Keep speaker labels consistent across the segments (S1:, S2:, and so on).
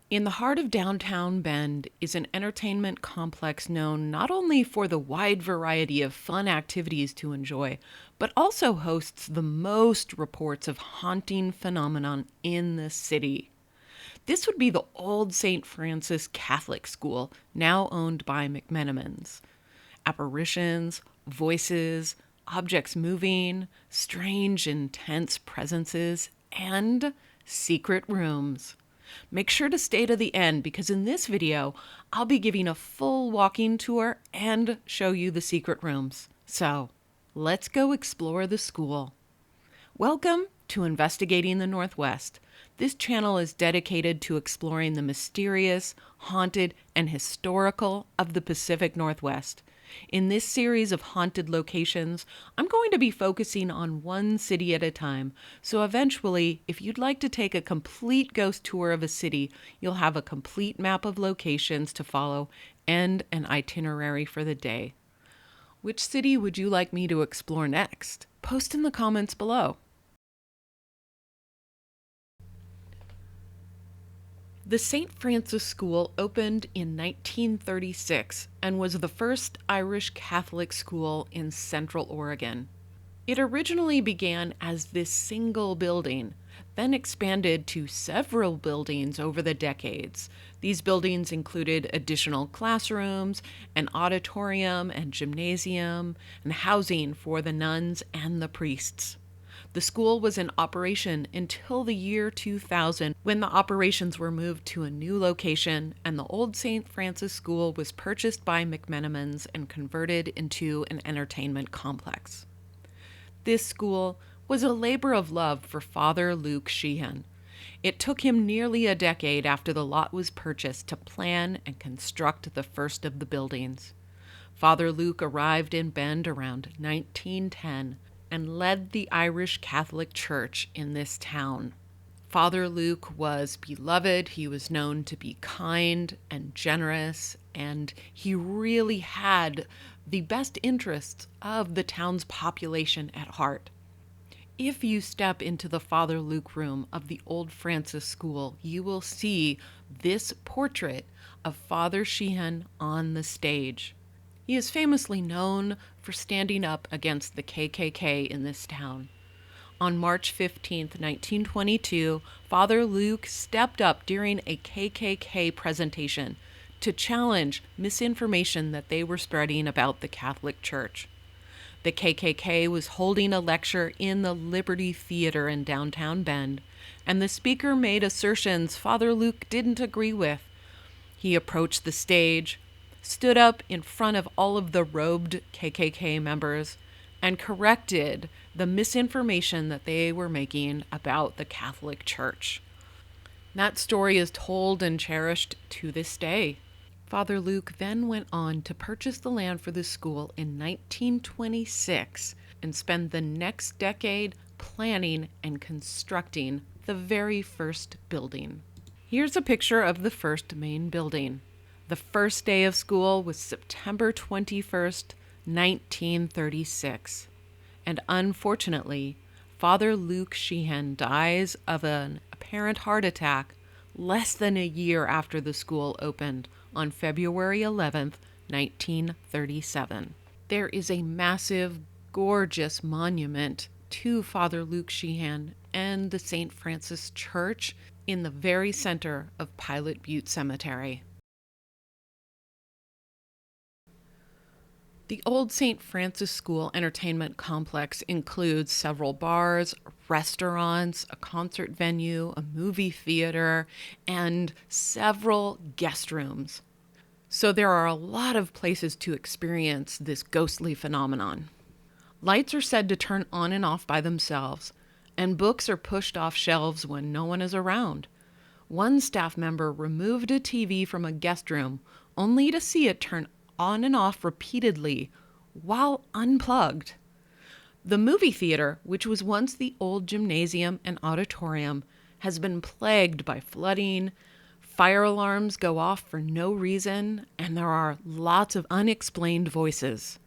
S1: In the heart of downtown Bend is an entertainment complex known not only for the wide variety of fun activities to enjoy, but also hosts the most reports of haunting phenomenon in the city. This would be the old St. Francis Catholic School, now owned by McMenamins. Apparitions, voices, objects moving, strange, intense presences, and secret rooms. Make sure to stay to the end because in this video, I'll be giving a full walking tour and show you the secret rooms. So, let's go explore the school. Welcome to Investigating the Northwest. This channel is dedicated to exploring the mysterious, haunted, and historical of the Pacific Northwest. In this series of haunted locations, I'm going to be focusing on one city at a time, so eventually, if you'd like to take a complete ghost tour of a city, you'll have a complete map of locations to follow and an itinerary for the day. Which city would you like me to explore next? Post in the comments below. The St. Francis School opened in 1936 and was the first Irish Catholic school in Central Oregon. It originally began as this single building, then expanded to several buildings over the decades. These buildings included additional classrooms, an auditorium and gymnasium, and housing for the nuns and the priests. The school was in operation until the year 2000, when the operations were moved to a new location and the old St. Francis School was purchased by McMenamins and converted into an entertainment complex. This school was a labor of love for Father Luke Sheehan. It took him nearly a decade after the lot was purchased to plan and construct the first of the buildings. Father Luke arrived in Bend around 1910, and led the Irish Catholic Church in this town. Father Luke was beloved, he was known to be kind and generous, and he really had the best interests of the town's population at heart. If you step into the Father Luke room of the Old Francis School, you will see this portrait of Father Sheehan on the stage. He is famously known for standing up against the KKK in this town. On March 15, 1922, Father Luke stepped up during a KKK presentation to challenge misinformation that they were spreading about the Catholic Church. The KKK was holding a lecture in the Liberty Theater in downtown Bend, and the speaker made assertions Father Luke didn't agree with. He approached the stage, stood up in front of all of the robed KKK members, and corrected the misinformation that they were making about the Catholic Church. That story is told and cherished to this day. Father Luke then went on to purchase the land for the school in 1926 and spend the next decade planning and constructing the very first building. Here's a picture of the first main building. The first day of school was September 21st, 1936. And unfortunately, Father Luke Sheehan dies of an apparent heart attack less than a year after the school opened on February 11th, 1937. There is a massive, gorgeous monument to Father Luke Sheehan and the St. Francis Church in the very center of Pilot Butte Cemetery. The old St. Francis School entertainment complex includes several bars, restaurants, a concert venue, a movie theater, and several guest rooms. So there are a lot of places to experience this ghostly phenomenon. Lights are said to turn on and off by themselves, and books are pushed off shelves when no one is around. One staff member removed a TV from a guest room only to see it turn on and off repeatedly while unplugged. The movie theater, which was once the old gymnasium and auditorium, has been plagued by flooding, fire alarms go off for no reason, and there are lots of unexplained voices.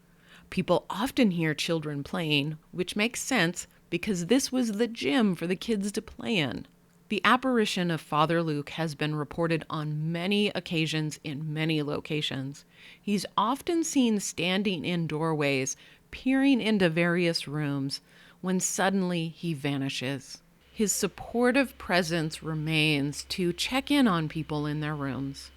S1: People often hear children playing, which makes sense because this was the gym for the kids to play in. The apparition of Father Luke has been reported on many occasions in many locations. He's often seen standing in doorways, peering into various rooms, when suddenly he vanishes. His supportive presence remains to check in on people in their rooms.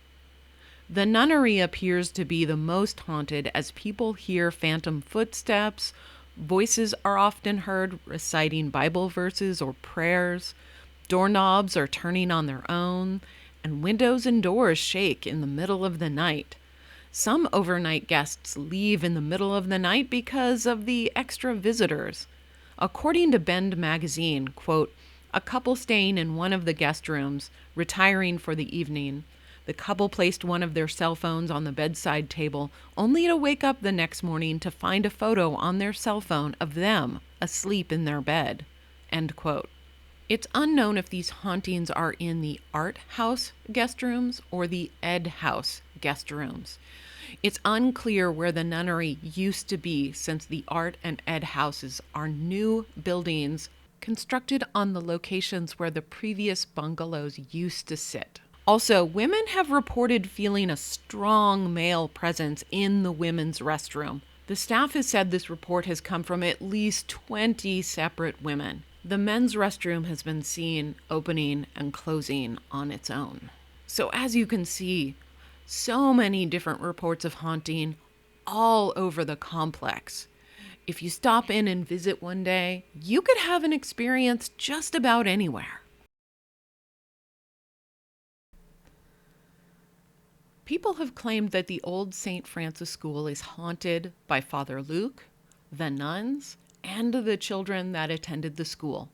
S1: The nunnery appears to be the most haunted as people hear phantom footsteps, voices are often heard reciting Bible verses or prayers, doorknobs are turning on their own, and windows and doors shake in the middle of the night. Some overnight guests leave in the middle of the night because of the extra visitors. According to Bend magazine, quote, a couple staying in one of the guest rooms, retiring for the evening. The couple placed one of their cell phones on the bedside table, only to wake up the next morning to find a photo on their cell phone of them asleep in their bed. End quote. It's unknown if these hauntings are in the art house guest rooms or the ed house guest rooms. It's unclear where the nunnery used to be, since the art and ed houses are new buildings constructed on the locations where the previous bungalows used to sit. Also, women have reported feeling a strong male presence in the women's restroom. The staff has said this report has come from at least 20 separate women. The men's restroom has been seen opening and closing on its own. So as you can see, so many different reports of haunting all over the complex. If you stop in and visit one day, you could have an experience just about anywhere. People have claimed that the old St. Francis School is haunted by Father Luke, the nuns, and the children that attended the school.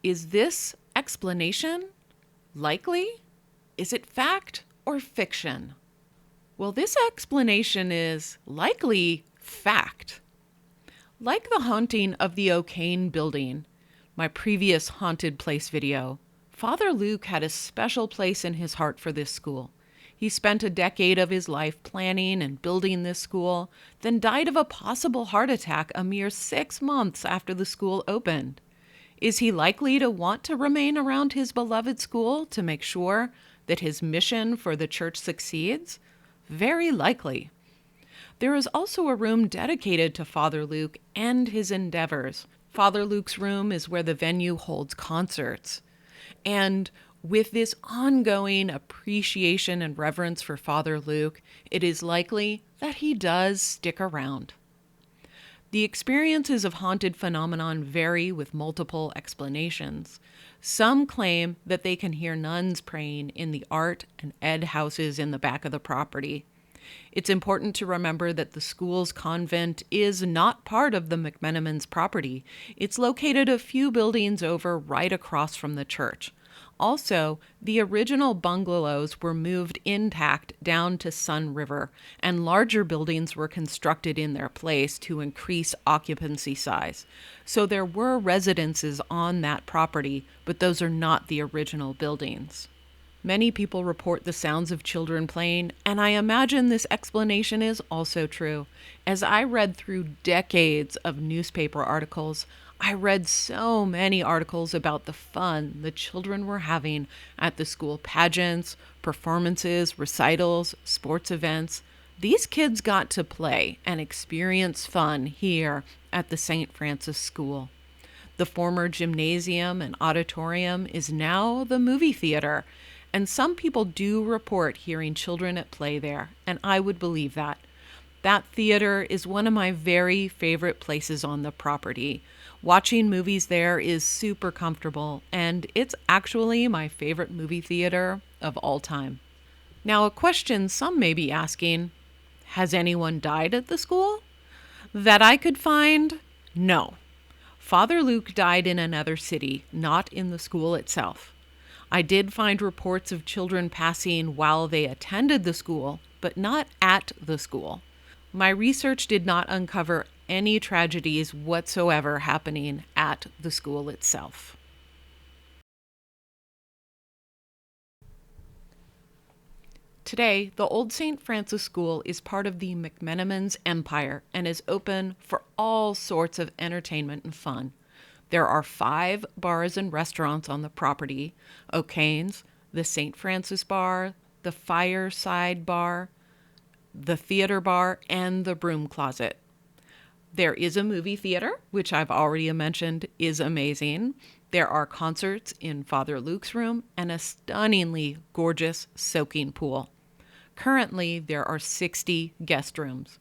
S1: Is this explanation likely? Is it fact or fiction? Well, this explanation is likely fact. Like the haunting of the O'Kane building, my previous haunted place video, Father Luke had a special place in his heart for this school. He spent a decade of his life planning and building this school, then died of a possible heart attack a mere 6 months after the school opened. Is he likely to want to remain around his beloved school to make sure that his mission for the church succeeds? Very likely. There is also a room dedicated to Father Luke and his endeavors. Father Luke's room is where the venue holds concerts. And with this ongoing appreciation and reverence for Father Luke, it is likely that he does stick around. The experiences of haunted phenomenon vary with multiple explanations. Some claim that they can hear nuns praying in the art and ed houses in the back of the property. It's important to remember that the school's convent is not part of the McMenamins property. It's located a few buildings over right across from the church. Also, the original bungalows were moved intact down to Sun River, and larger buildings were constructed in their place to increase occupancy size. So there were residences on that property, but those are not the original buildings. Many people report the sounds of children playing, and I imagine this explanation is also true. As I read through decades of newspaper articles, I read so many articles about the fun the children were having at the school pageants, performances, recitals, sports events. These kids got to play and experience fun here at the St. Francis School. The former gymnasium and auditorium is now the movie theater, and some people do report hearing children at play there, and I would believe that. That theater is one of my very favorite places on the property. Watching movies there is super comfortable, and it's actually my favorite movie theater of all time. Now, a question some may be asking, has anyone died at the school? That I could find? No. Father Luke died in another city, not in the school itself. I did find reports of children passing while they attended the school, but not at the school. My research did not uncover any tragedies whatsoever happening at the school itself. Today, the Old St. Francis School is part of the McMenamins empire and is open for all sorts of entertainment and fun. There are 5 bars and restaurants on the property: O'Kane's, the St. Francis Bar, the Fireside Bar, the Theater Bar, and the Broom Closet. There is a movie theater, which I've already mentioned is amazing. There are concerts in Father Luke's room and a stunningly gorgeous soaking pool. Currently, there are 60 guest rooms.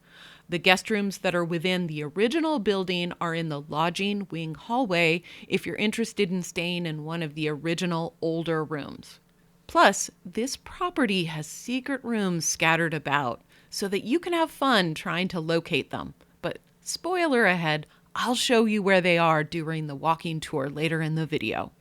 S1: The guest rooms that are within the original building are in the lodging wing hallway if you're interested in staying in one of the original older rooms. Plus, this property has secret rooms scattered about so that you can have fun trying to locate them. But spoiler ahead, I'll show you where they are during the walking tour later in the video.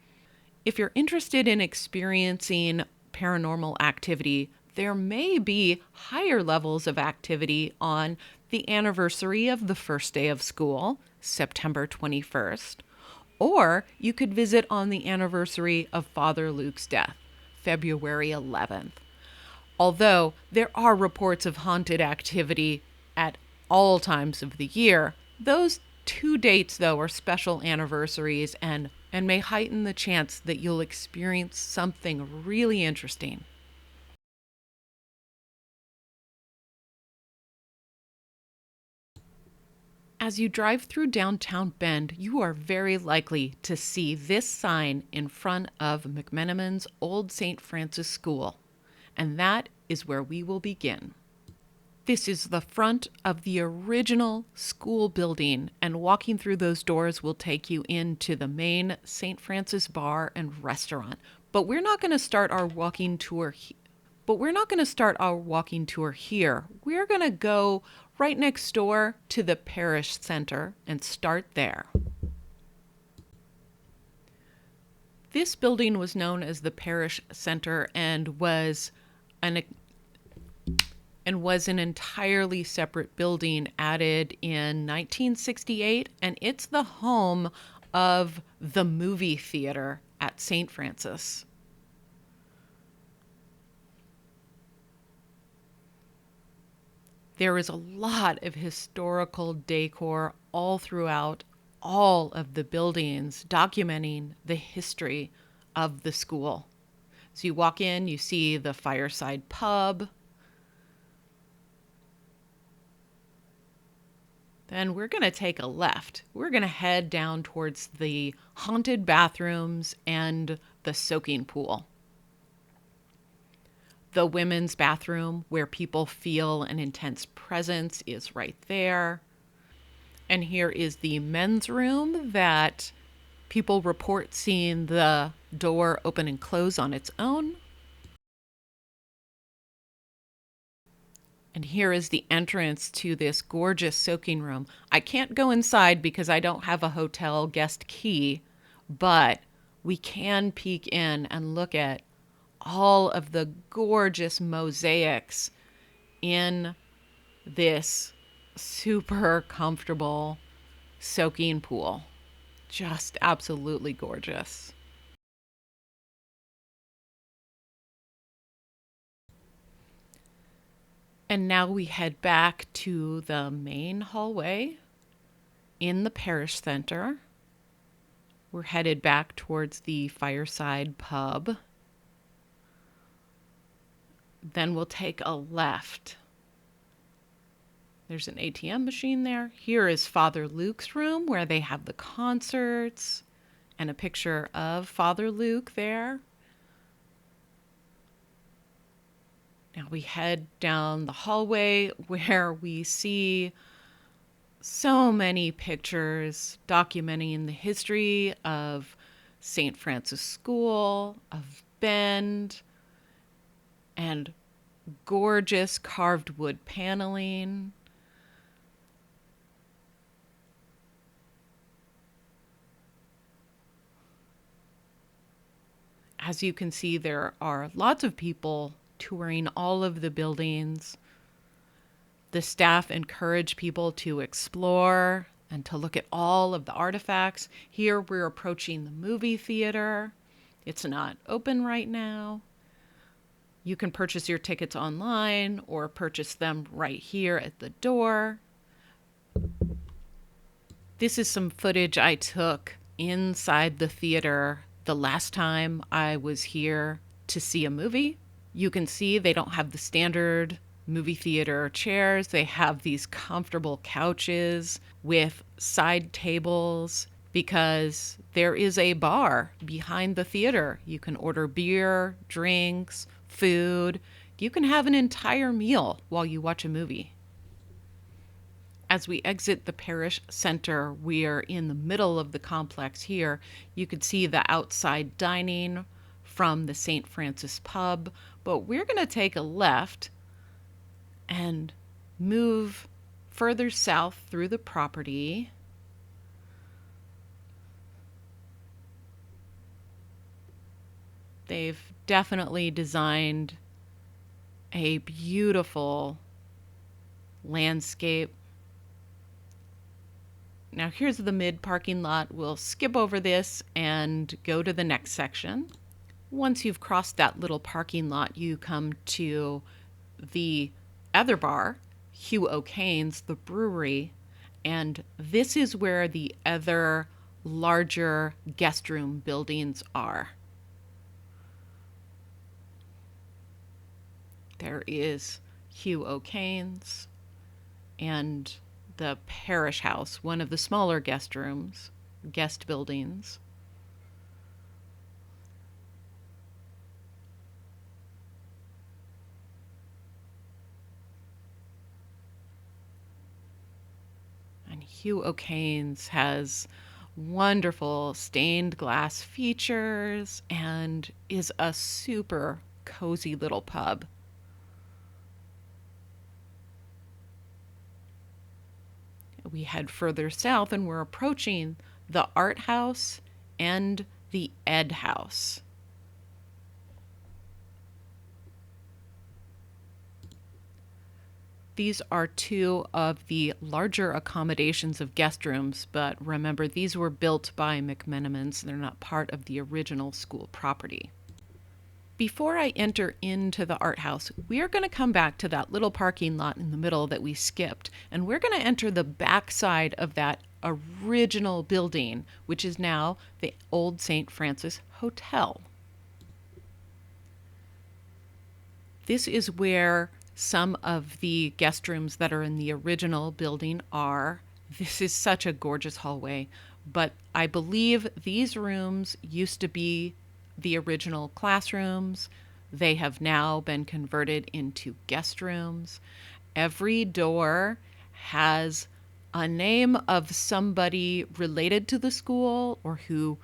S1: If you're interested in experiencing paranormal activity, there may be higher levels of activity on the anniversary of the first day of school, September 21st, or you could visit on the anniversary of Father Luke's death, February 11th. Although there are reports of haunted activity at all times of the year, those 2 dates, though, are special anniversaries and may heighten the chance that you'll experience something really interesting. As you drive through downtown Bend, you are very likely to see this sign in front of McMenamins' Old St. Francis School, and that is where we will begin. This is the front of the original school building, and walking through those doors will take you into the main St. Francis Bar and Restaurant. But we're not going to start our walking tour here. We're going to go right next door to the Parish Center and start there. This building was known as the Parish Center and was an entirely separate building added in 1968, and it's the home of the movie theater at St. Francis. There is a lot of historical decor all throughout all of the buildings, documenting the history of the school. So you walk in, you see the Fireside Pub. Then we're going to take a left. We're going to head down towards the haunted bathrooms and the soaking pool. The women's bathroom, where people feel an intense presence, is right there. And here is the men's room that people report seeing the door open and close on its own. And here is the entrance to this gorgeous soaking room. I can't go inside because I don't have a hotel guest key, but we can peek in and look at all of the gorgeous mosaics in this super comfortable soaking pool. Just absolutely gorgeous. And now we head back to the main hallway in the Parish Center. We're headed back towards the Fireside Pub. Then we'll take a left. There's an ATM machine there. Here is Father Luke's room where they have the concerts, and a picture of Father Luke there. Now we head down the hallway where we see so many pictures documenting the history of St. Francis School, of Bend, and gorgeous carved wood paneling. As you can see, there are lots of people touring all of the buildings. The staff encourage people to explore and to look at all of the artifacts. Here we're approaching the movie theater. It's not open right now. You can purchase your tickets online or purchase them right here at the door. This is some footage I took inside the theater the last time I was here to see a movie. You can see they don't have the standard movie theater chairs. They have these comfortable couches with side tables because there is a bar behind the theater. You can order beer, drinks, food. You can have an entire meal while you watch a movie. As we exit the Parish Center, we are in the middle of the complex here. You could see the outside dining from the St. Francis pub, but we're going to take a left and move further south through the property. They've definitely designed a beautiful landscape. Now here's the mid parking lot. We'll skip over this and go to the next section. Once you've crossed that little parking lot, you come to the other bar, Hugh O'Kane's, the Brewery, and this is where the other larger guest room buildings are. There is Hugh O'Kane's and the Parish House, one of the smaller guest buildings. And Hugh O'Kane's has wonderful stained glass features and is a super cozy little pub. We head further south and we're approaching the Art House and the Ed House. These are two of the larger accommodations of guest rooms, but remember, these were built by McMenamins. They're not part of the original school property. Before I enter into the art house, we are going to come back to that little parking lot in the middle that we skipped, and we're going to enter the back side of that original building, which is now the old St. Francis Hotel. This is where some of the guest rooms that are in the original building are. This is such a gorgeous hallway, but I believe these rooms used to be the original classrooms. They have now been converted into guest rooms. Every door has a name of somebody related to the school or who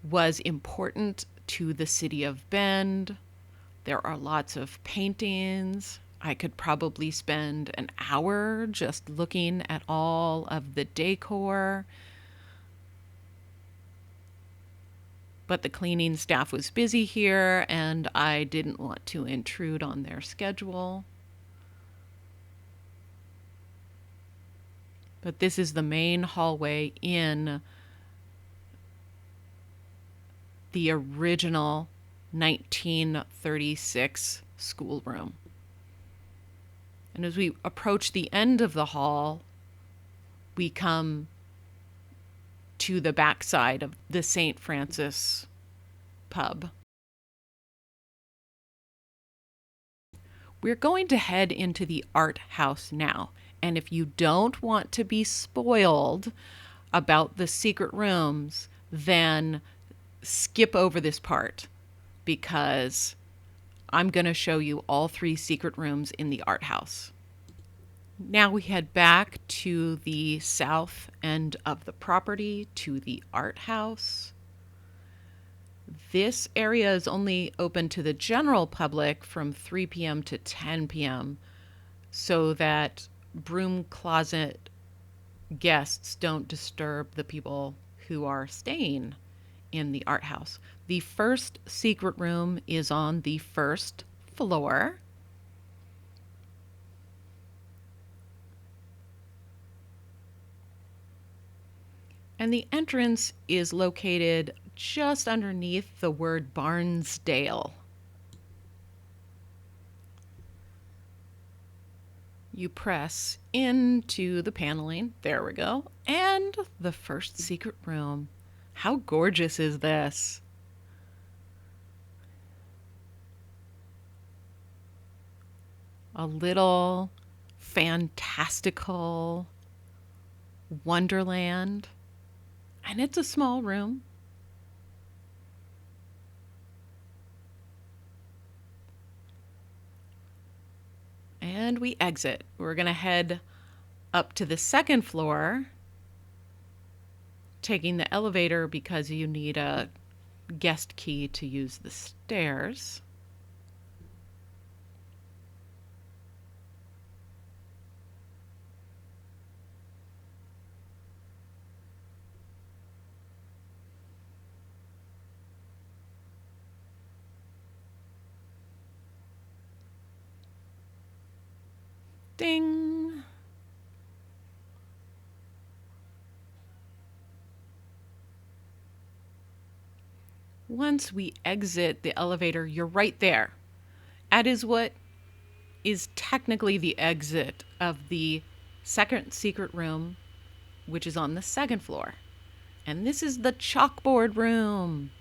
S1: was important to the city of Bend. There are lots of paintings. I could probably spend an hour just looking at all of the decor. But the cleaning staff was busy here, and I didn't want to intrude on their schedule. But this is the main hallway in the original 1936 schoolroom. And as we approach the end of the hall, we come to the backside of the St. Francis pub. We're going to head into the art house now. And if you don't want to be spoiled about the secret rooms, then skip over this part because I'm going to show you all 3 secret rooms in the art house. Now we head back to the south end of the property, to the art house. This area is only open to the general public from 3 p.m. to 10 p.m. so that broom closet guests don't disturb the people who are staying in the art house. The first secret room is on the first floor. And the entrance is located just underneath the word Barnesdale. You press into the paneling, there we go, and the first secret room. How gorgeous is this? A little fantastical wonderland. And it's a small room. And we exit. We're going to head up to the second floor, taking the elevator because you need a guest key to use the stairs. Ding! Once we exit the elevator, you're right there. That is what is technically the exit of the second secret room, which is on the second floor. And this is the Chalkboard Room.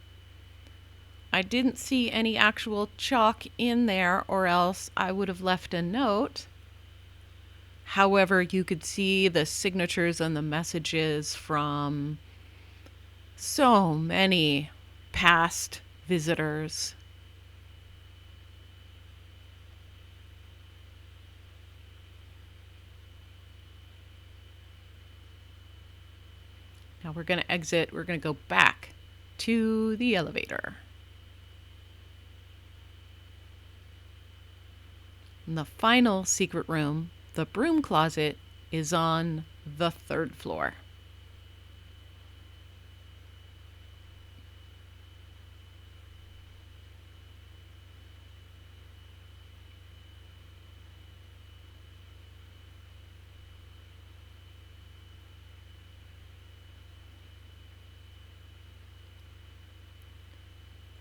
S1: I didn't see any actual chalk in there, or else I would have left a note. However, you could see the signatures and the messages from so many past visitors. Now we're going to exit. We're going to go back to the elevator. And the final secret room, the broom closet, is on the third floor.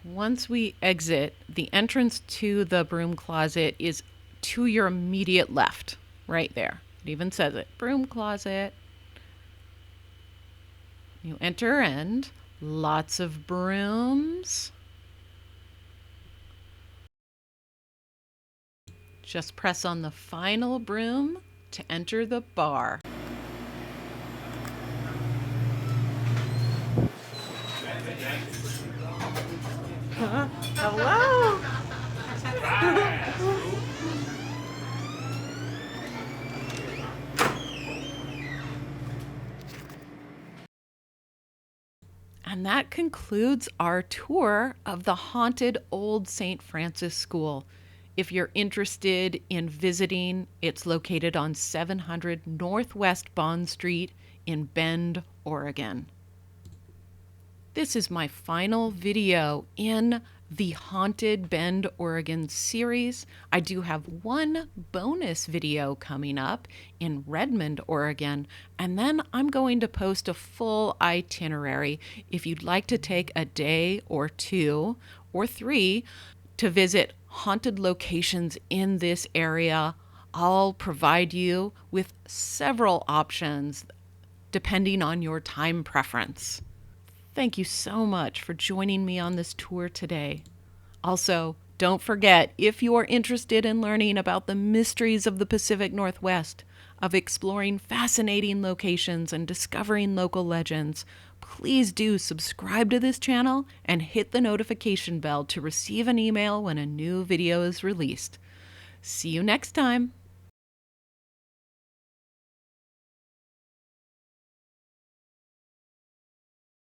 S1: Once we exit, the entrance to the broom closet is to your immediate left, right there. It even says it, broom closet. You enter and lots of brooms. Just press on the final broom to enter the bar. Hello. And that concludes our tour of the haunted old St. Francis School. If you're interested in visiting, it's located on 700 Northwest Bond Street in Bend, Oregon. This is my final video in the Haunted Bend, Oregon series. I do have one bonus video coming up in Redmond, Oregon, and then I'm going to post a full itinerary if you'd like to take a day or 2 or 3 to visit haunted locations in this area. I'll provide you with several options depending on your time preference. Thank you so much for joining me on this tour today. Also, don't forget, if you are interested in learning about the mysteries of the Pacific Northwest, of exploring fascinating locations and discovering local legends, please do subscribe to this channel and hit the notification bell to receive an email when a new video is released. See you next time.